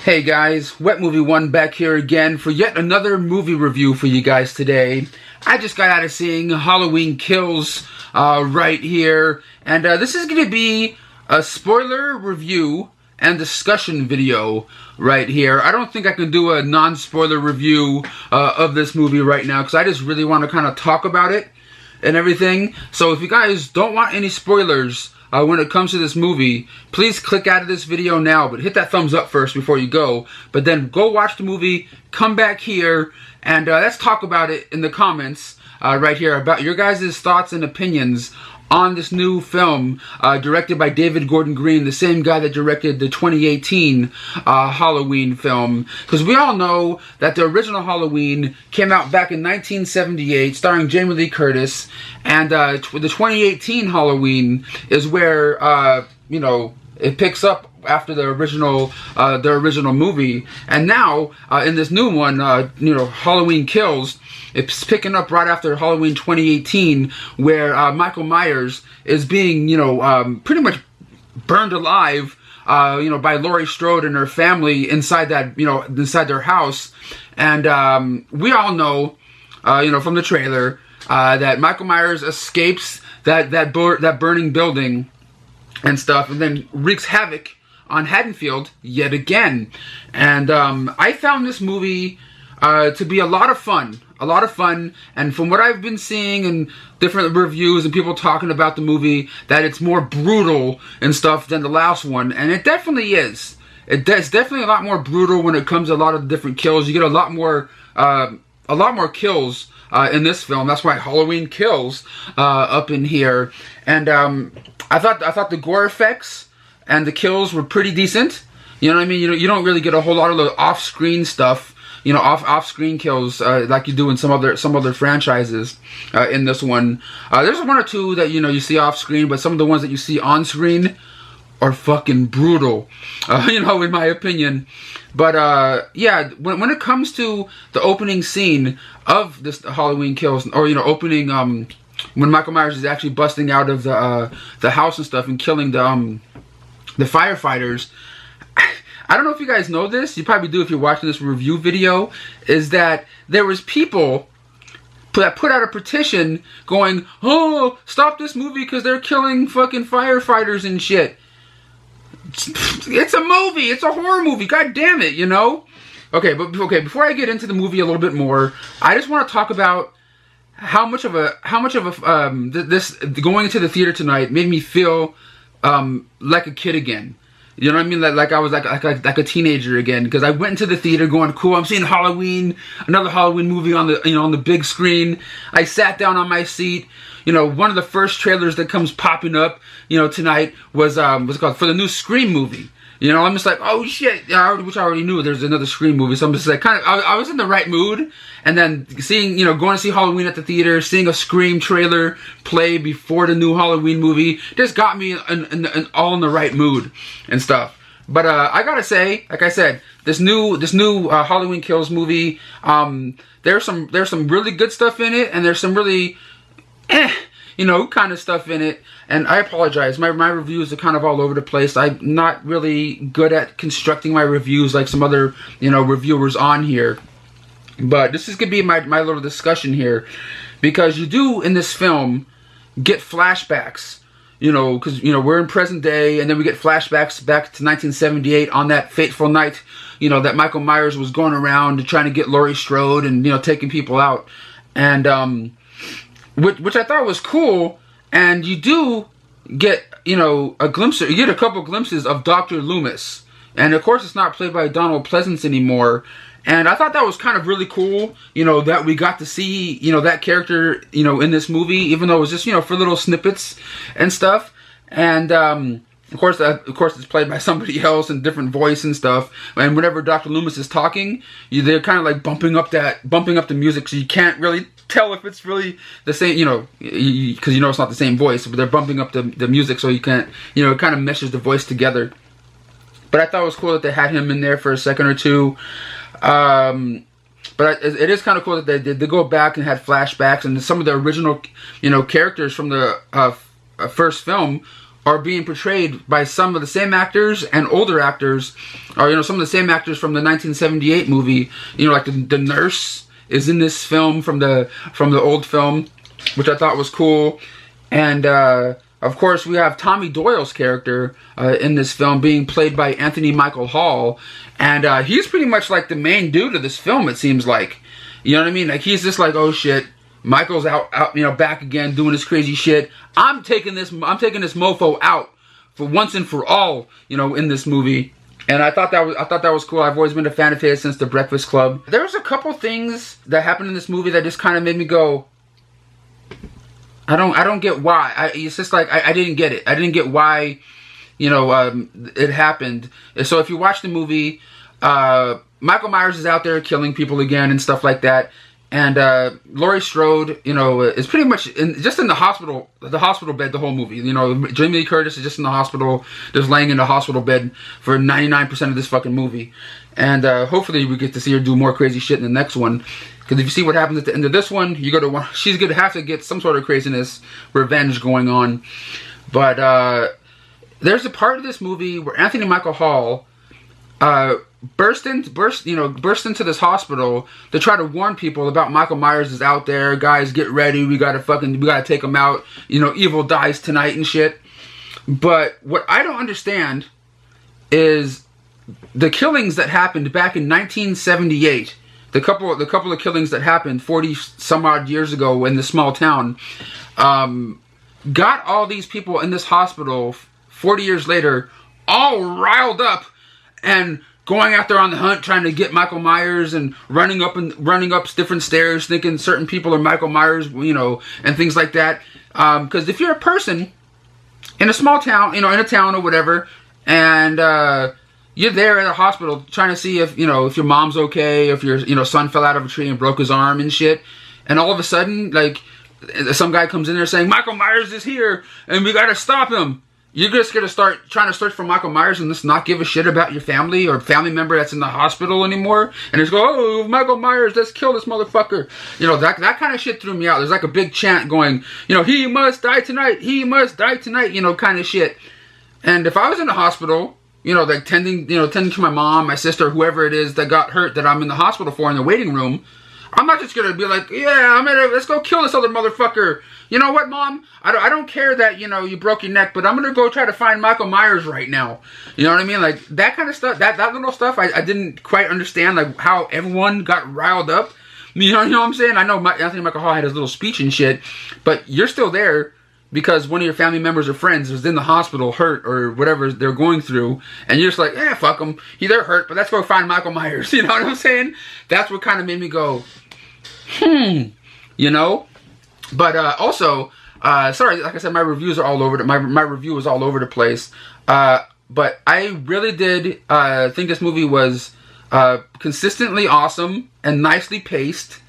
Hey guys, Wet Movie 1 back here again for yet another movie review for you guys today. I just got out of seeing Halloween Kills right here, and this is going to be a spoiler review and discussion video right here. I don't think I can do a non-spoiler review of this movie right now because I just really want to kind of talk about it and everything. So if you guys don't want any spoilers when it comes to this movie, please click out of this video now, but hit that thumbs up first before you go. But then go watch the movie, come back here, and let's talk about it in the comments right here about your guys' thoughts and opinions on this new film directed by David Gordon Green, the same guy that directed the 2018 Halloween film. Because we all know that the original Halloween came out back in 1978, starring Jamie Lee Curtis, and the 2018 Halloween is where you know, it picks up after the original movie. And now in this new one, you know, Halloween Kills, it's picking up right after Halloween 2018, where Michael Myers is being, you know, pretty much burned alive, you know, by Laurie Strode and her family inside that, you know, inside their house. And we all know, you know, from the trailer, that Michael Myers escapes that burning building and stuff, and then wreaks havoc on Haddonfield yet again. And I found this movie to be a lot of fun. And from what I've been seeing in different reviews and people talking about the movie, that it's more brutal and stuff than the last one, and it definitely is. It's definitely a lot more brutal when it comes to a lot of different kills. You get a lot more kills in this film. That's why Halloween Kills up in here. And I thought the gore effects and the kills were pretty decent. You know what I mean? You don't really get a whole lot of the off-screen stuff, you know, off-screen kills like you do in some other franchises. In this one, there's one or two that, you know, you see off-screen, but some of the ones that you see on-screen are fucking brutal, you know, in my opinion. But yeah, when it comes to the opening scene of this Halloween Kills, or, you know, opening when Michael Myers is actually busting out of the house and stuff and killing the firefighters. I don't know if you guys know this, you probably do if you're watching this review video, is that there was people that put out a petition going, oh, stop this movie because they're killing fucking firefighters and shit. It's a movie, it's a horror movie, god damn it, you know? Okay, before I get into the movie a little bit more, I just want to talk about how much of this going into the theater tonight made me feel like a kid again. You know what I mean? Like I was like a teenager again, because I went into the theater going, cool, I'm seeing another Halloween movie on the, you know, on the big screen. I sat down on my seat. You know, one of the first trailers that comes popping up, you know, tonight was what's it called, for the new Scream movie. You know, I'm just like, oh shit, which I already knew there's another Scream movie. So I'm just like, I was in the right mood. And then seeing, you know, going to see Halloween at the theater, seeing a Scream trailer play before the new Halloween movie, just got me all in the right mood and stuff. But I gotta say, like I said, this new Halloween Kills movie, there's some really good stuff in it, and there's some really you know, kind of stuff in it. And I apologize, my reviews are kind of all over the place. I'm not really good at constructing my reviews like some other, you know, reviewers on here. But this is gonna be my little discussion here, because you do in this film get flashbacks, you know, because, you know, we're in present day, and then we get flashbacks back to 1978 on that fateful night, you know, that Michael Myers was going around trying to get Laurie Strode and, you know, taking people out. And which I thought was cool. And you do get, you know, you get a couple glimpses of Dr. Loomis. And of course it's not played by Donald Pleasance anymore. And I thought that was kind of really cool, you know, that we got to see, you know, that character, you know, in this movie, even though it was just, you know, for little snippets and stuff. And of course it's played by somebody else in different voice and stuff. And whenever Dr. Loomis is talking, they're kind of like bumping up the music, so you can't really tell if it's really the same, you know, because you know it's not the same voice, but they're bumping up the music, so you can't, you know, it kind of meshes the voice together. But I thought it was cool that they had him in there for a second or two. But it is kind of cool that they go back and had flashbacks, and some of the original, you know, characters from the first film are being portrayed by some of the same actors and older actors, or some of the same actors from the 1978 movie. Like the nurse is in this film from the old film, which I thought was cool. And of course, we have Tommy Doyle's character in this film being played by Anthony Michael Hall, and he's pretty much like the main dude of this film. It seems like, you know what I mean? Like, he's just like, oh shit, Michael's out, back again doing this crazy shit. I'm taking this mofo out for once and for all, in this movie. And I thought that was cool. I've always been a fan of his since The Breakfast Club. There was a couple things that happened in this movie that just kind of made me go, I don't get why. It's just like I didn't get it. I didn't get why, it happened. So if you watch the movie, Michael Myers is out there killing people again and stuff like that. And Laurie Strode, is pretty much just in the hospital bed the whole movie. Jamie Lee Curtis is just in the hospital, just laying in the hospital bed for 99% of this fucking movie. And hopefully we get to see her do more crazy shit in the next one. Because if you see what happens at the end of this one, she's gonna have to get some sort of craziness, revenge going on. But there's a part of this movie where Anthony Michael Hall burst into this hospital to try to warn people about Michael Myers is out there. Guys, get ready. We gotta take him out. Evil dies tonight and shit. But what I don't understand is the killings that happened back in 1978. The couple of killings that happened 40 some odd years ago in this small town, got all these people in this hospital 40 years later all riled up and going out there on the hunt, trying to get Michael Myers, and running up different stairs, thinking certain people are Michael Myers, and things like that. Because if you're a person in a small town, in a town or whatever, and you're there at a hospital trying to see if your mom's okay, if your son fell out of a tree and broke his arm and shit, and all of a sudden, like, some guy comes in there saying Michael Myers is here and we gotta stop him. You're just gonna start trying to search for Michael Myers and just not give a shit about your family or family member that's in the hospital anymore, and just go, oh, Michael Myers, let's kill this motherfucker. That kind of shit threw me out. There's like a big chant going, he must die tonight, he must die tonight, kind of shit. And if I was in the hospital, like tending to my mom, my sister, whoever it is that got hurt that I'm in the hospital for in the waiting room, I'm not just gonna be like, yeah, let's go kill this other motherfucker. You know what, Mom? I don't care that, you broke your neck, but I'm gonna go try to find Michael Myers right now. You know what I mean? Like, that kind of stuff, that little stuff, I didn't quite understand, like, how everyone got riled up. You know what I'm saying? I know Anthony Michael Hall had his little speech and shit, but you're still there because one of your family members or friends is in the hospital hurt or whatever they're going through, and you're just like, fuck them. They're hurt, but let's go find Michael Myers. You know what I'm saying? That's what kind of made me go, But also, sorry, like I said, my reviews are all over. My review was all over the place. But I really did think this movie was consistently awesome and nicely paced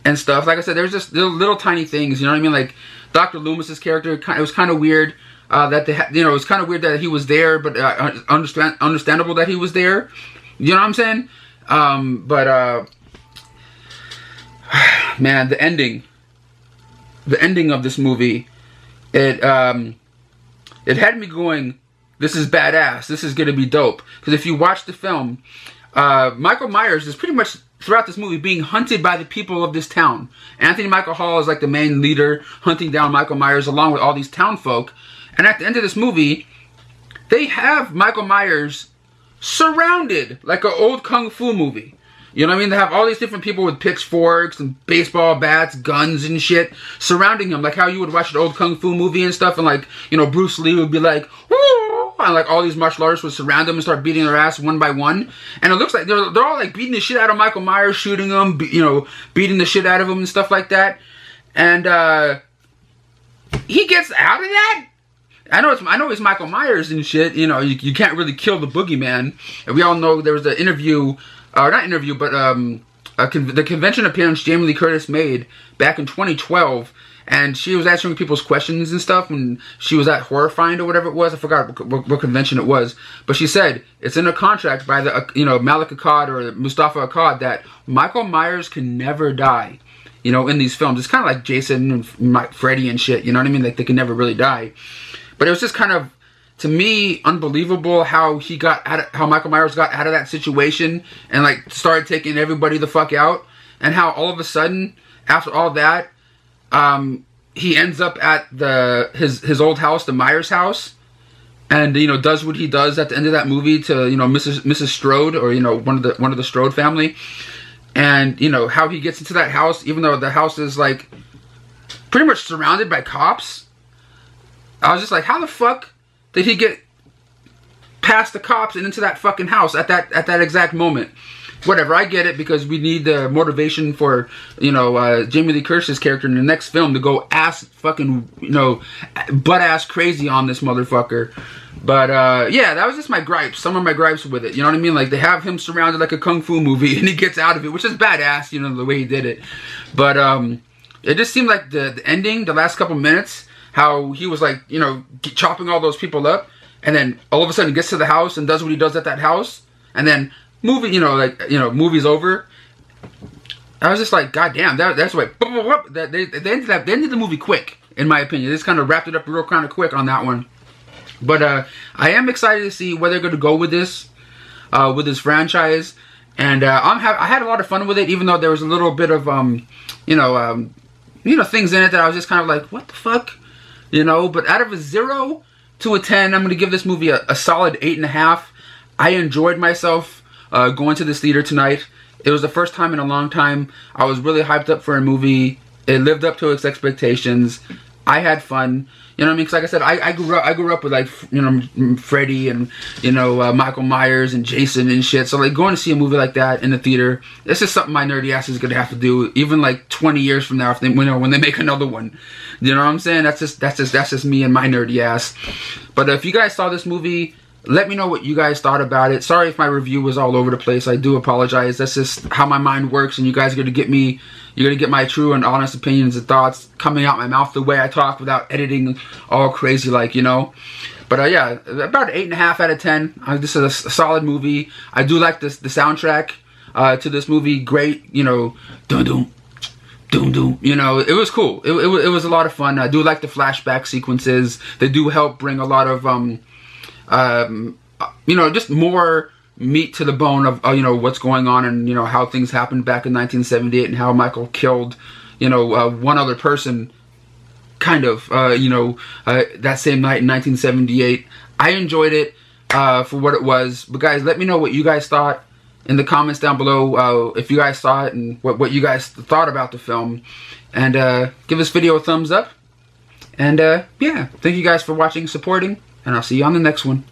and stuff. Like I said, there's just little tiny things. You know what I mean? Like Dr. Loomis's character, it was kind of weird that it was kind of weird that he was there, but understandable that he was there. You know what I'm saying? Man, the ending of this movie, it had me going, this is badass, this is gonna be dope. Because if you watch the film, Michael Myers is pretty much throughout this movie being hunted by the people of this town. Anthony Michael Hall is like the main leader, hunting down Michael Myers along with all these town folk. And at the end of this movie, they have Michael Myers surrounded like an old kung fu movie. You know what I mean? They have all these different people with pitchforks and baseball bats, guns and shit surrounding him, like how you would watch an old kung fu movie and stuff, and like, Bruce Lee would be like, woo, and like all these martial artists would surround them and start beating their ass one by one. And it looks like they're all like beating the shit out of Michael Myers, shooting him, beating the shit out of him and stuff like that. And he gets out of that. I know it's Michael Myers and shit. You can't really kill the boogeyman. And we all know there was an interview. Not interview, but the convention appearance Jamie Lee Curtis made back in 2012, and she was answering people's questions and stuff, and she was at Horrifying or whatever it was. I forgot what convention it was, but she said it's in a contract by the Malik Akkad or Mustafa Akkad that Michael Myers can never die. In these films, it's kind of like Jason and Freddy and shit. You know what I mean? Like, they can never really die. But it was just kind of, to me, unbelievable how how Michael Myers got out of that situation and like started taking everybody the fuck out, and how all of a sudden after all that, he ends up at his old house, the Myers house, and does what he does at the end of that movie to Mrs. Strode, or one of the Strode family, and how he gets into that house even though the house is like pretty much surrounded by cops. I was just like, how the fuck did he get past the cops and into that fucking house at that exact moment? Whatever, I get it, because we need the motivation for Jamie Lee Curtis's character in the next film to go butt ass crazy on this motherfucker. But yeah, that was just my gripes. Some of my gripes with it. You know what I mean? Like, they have him surrounded like a kung fu movie, and he gets out of it, which is badass. The way he did it. But it just seemed like the ending, the last couple minutes, how he was like chopping all those people up, and then all of a sudden gets to the house and does what he does at that house, and then movie's over. I was just like, God damn, that's why they ended the movie quick, in my opinion. They just kind of wrapped it up real kind of quick on that one. But I am excited to see where they're going to go with this franchise, and I had a lot of fun with it, even though there was a little bit of things in it that I was just kind of like, what the fuck, But out of a 0 to a 10, I'm going to give this movie a solid 8.5. I enjoyed myself going to this theater tonight. It was the first time in a long time. I was really hyped up for a movie. It lived up to its expectations. I had fun. You know what I mean? Because like I said, I grew up with like Freddy and Michael Myers and Jason and shit. So like going to see a movie like that in the theater, it's just something my nerdy ass is gonna have to do, even like 20 years from now, if they when they make another one. You know what I'm saying? That's just me and my nerdy ass. But if you guys saw this movie, let me know what you guys thought about it. Sorry if my review was all over the place. I do apologize. That's just how my mind works, and you guys are gonna get me. You're going to get my true and honest opinions and thoughts coming out my mouth the way I talk without editing all crazy like, But yeah, about 8.5 out of 10. This is a solid movie. I do like the soundtrack to this movie. Great, dum dum. Doom doom, it was cool. It was a lot of fun. I do like the flashback sequences. They do help bring a lot of just more meat to the bone of what's going on, and how things happened back in 1978, and how Michael killed one other person kind of that same night in 1978. I enjoyed it for what it was. But guys, let me know what you guys thought in the comments down below, if you guys saw it and what you guys thought about the film, and give this video a thumbs up. And yeah, thank you guys for watching, supporting, and I'll see you on the next one.